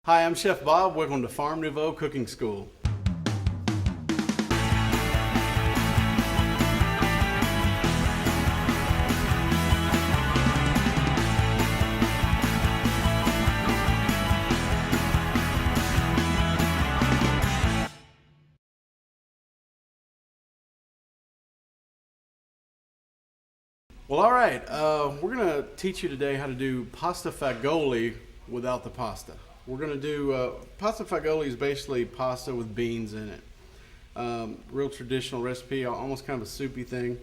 Hi, I'm Chef Bob. Welcome to Farm Nuvo Cooking School. Well, all right, we're going to teach you today how to do pasta fagioli without the pasta. We're going to do pasta fagioli is basically pasta with beans in it. Real traditional recipe, almost kind of a soupy thing.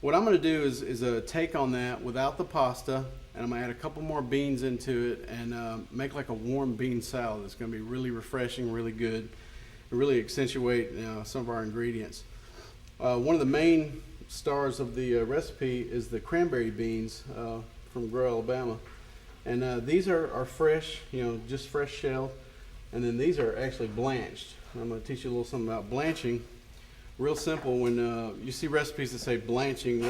What I'm going to do is a take on that without the pasta, and I'm going to add a couple more beans into it and make like a warm bean salad. It's going to be really refreshing, really good, and really accentuate some of our ingredients. One of the main stars of the recipe is the cranberry beans from Grow, Alabama. And these are fresh, just fresh shelled. And then these are actually blanched. I'm going to teach you a little something about blanching. Real simple. When you see recipes that say blanching,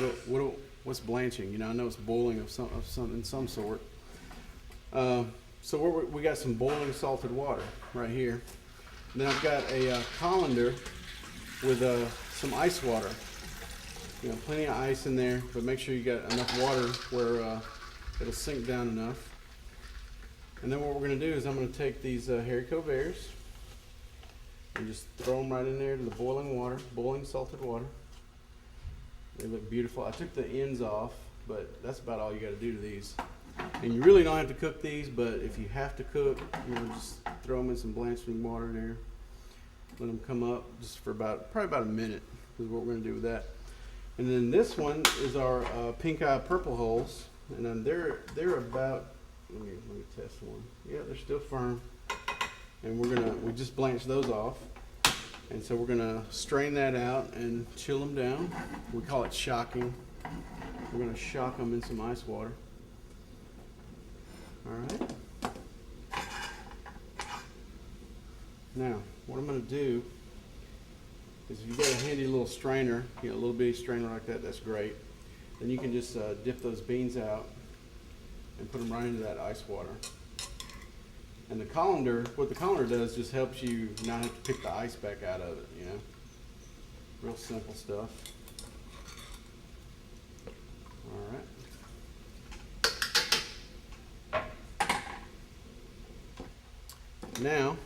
what's blanching? I know it's boiling of some sort. So we got some boiling salted water right here. And then I've got a colander with some ice water. Plenty of ice in there, but make sure you got enough water where it'll sink down enough. And then what we're going to do is I'm going to take these haricot verts and just throw them right in there to the boiling salted water. They look beautiful. I took the ends off, but that's about all you got to do to these. And you really don't have to cook these, but if you have to cook, just throw them in some blanching water there. Let them come up just for probably about a minute is what we're going to do with that. And then this one is our pink eye purple holes, and then they're about. Let me test one. Yeah, they're still firm, and we just blanched those off, and so we're gonna strain that out and chill them down. We call it shocking. We're gonna shock them in some ice water. All right. Now, what I'm gonna do is if you've got a handy little strainer, a little bitty strainer like that, that's great. Then you can just dip those beans out and put them right into that ice water. And what the colander does just helps you not have to pick the ice back out of it, Real simple stuff. All right. Now,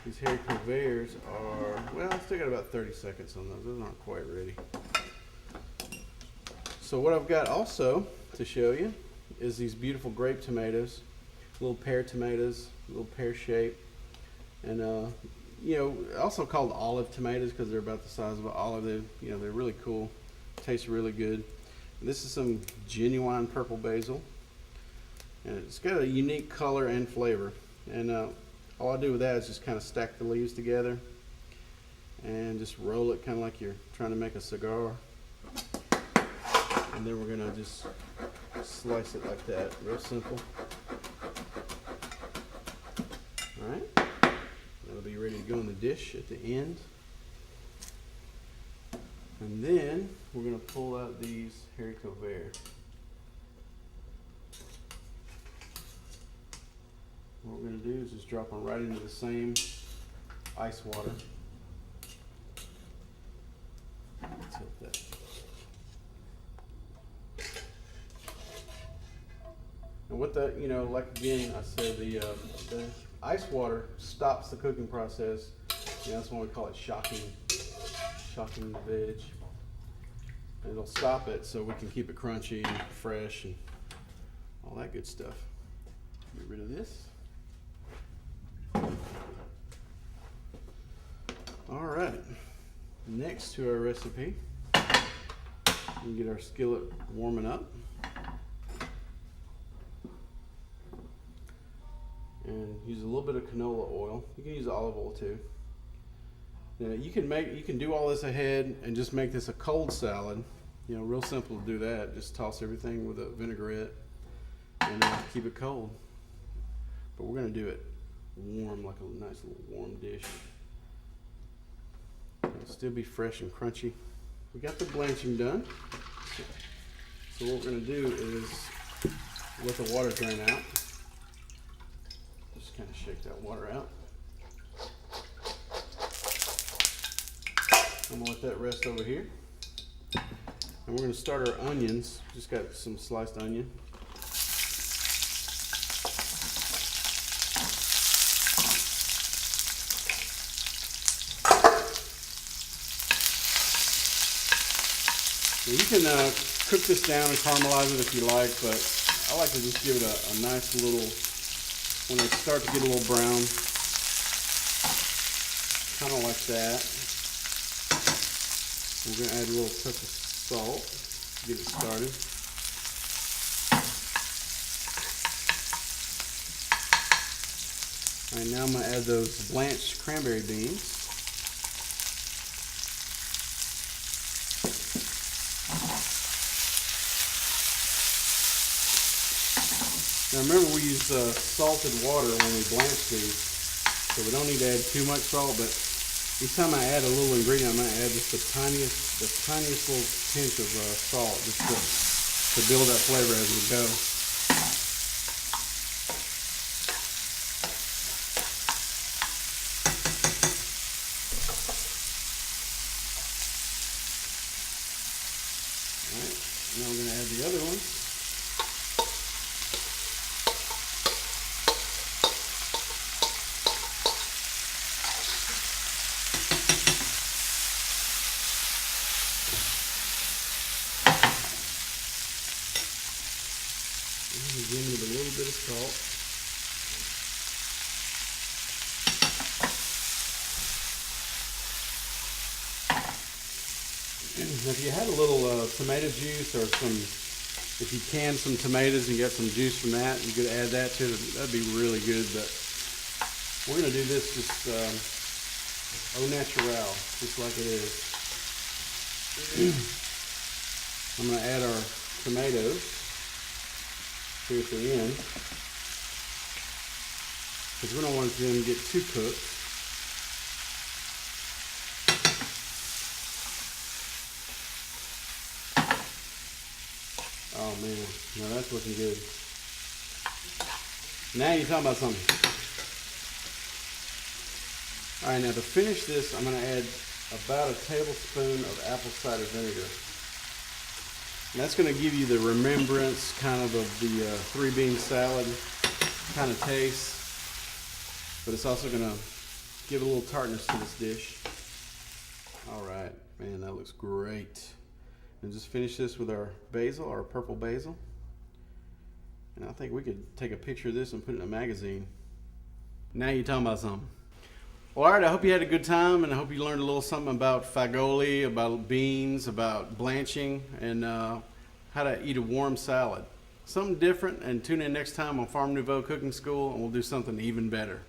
these haricot verts are, I still got about 30 seconds on those. Those aren't quite ready. So what I've got also to show you is these beautiful grape tomatoes, little pear tomatoes, little pear shape. And, also called olive tomatoes because they're about the size of an olive. They're really cool. Taste really good. And this is some genuine purple basil. And it's got a unique color and flavor. And all I do with that is just kind of stack the leaves together and just roll it kind of like you're trying to make a cigar. And then we're going to just slice it like that, real simple. All right, that'll be ready to go in the dish at the end. And then we're going to pull out these haricot verts. What we're going to do is just drop them right into the same ice water. Tilt that. And what that, like again, I said, the ice water stops the cooking process. That's why we call it shocking the veg. And it'll stop it so we can keep it crunchy and fresh and all that good stuff. Get rid of this. All right, next to our recipe, we get our skillet warming up. And use a little bit of canola oil. You can use olive oil too. Now you can do all this ahead and just make this a cold salad. Real simple to do that. Just toss everything with a vinaigrette and keep it cold. But we're going to do it warm, like a nice little warm dish. It'll still be fresh and crunchy. We got the blanching done. So what we're going to do is let the water drain out. Just kind of shake that water out. I'm gonna let that rest over here. And we're gonna start our onions. Just got some sliced onion. Now you can cook this down and caramelize it if you like, but I like to just give it a nice little, when they start to get a little brown, kind of like that. We're going to add a little touch of salt to get it started. All right, now I'm going to add those blanched cranberry beans. Now remember, we use salted water when we blanch these, so we don't need to add too much salt, but each time I add a little ingredient, I'm going to add just the tiniest little pinch of salt, just to build that flavor as we go. All right, now we're going to add the other one. Again with a little bit of salt. Now if you had a little tomato juice or if you canned some tomatoes and got some juice from that, you could add that to it. That'd be really good, but we're going to do this just au naturel, just like it is. I'm going to add our tomatoes here at the end, because we don't want them to get too cooked. Oh man, now that's looking good. Now you're talking about something. All right, now to finish this, I'm going to add about a tablespoon of apple cider vinegar. And that's going to give you the remembrance kind of the three-bean salad kind of taste, but it's also going to give a little tartness to this dish. All right, man, that looks great. And just finish this with our basil, our purple basil. And I think we could take a picture of this and put it in a magazine. Now you're talking about something. Well, all right, I hope you had a good time, and I hope you learned a little something about fagioli, about beans, about blanching, and how to eat a warm salad. Something different, and tune in next time on Farm Nuvo Cooking School, and we'll do something even better.